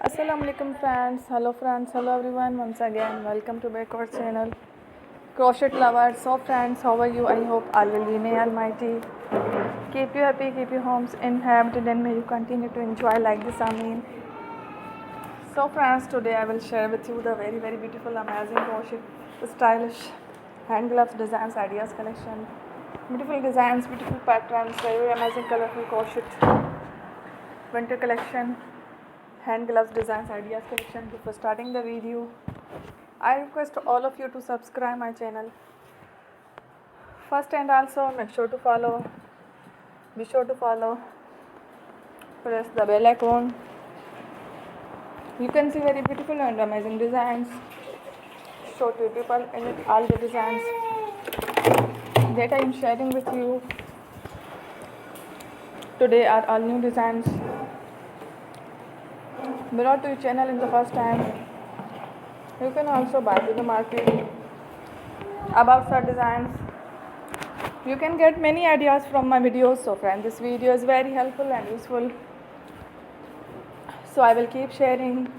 Assalamualaikum friends, hello everyone. Once again, welcome to back our channel. Crochet lovers, so friends, how are you? I hope Allah will may Almighty keep you happy, keep your homes inhabited, and may you continue to enjoy like this. Ameen. So friends, today I will share with you the very beautiful, amazing crochet, stylish hand gloves designs, ideas collection. Beautiful designs, beautiful patterns, very amazing, colorful crochet winter collection. Hand gloves designs ideas collection. Before starting the video, I request all of you to subscribe my channel first, and also make sure to follow, be sure to follow, press the bell icon. You can see very beautiful and amazing designs. Show to people in it all the designs that I am sharing with you today are all new designs brought to your channel in the first time. You can also buy to the market about such designs. You can get many ideas from my videos. So friends, this video is very helpful and useful, so I will keep sharing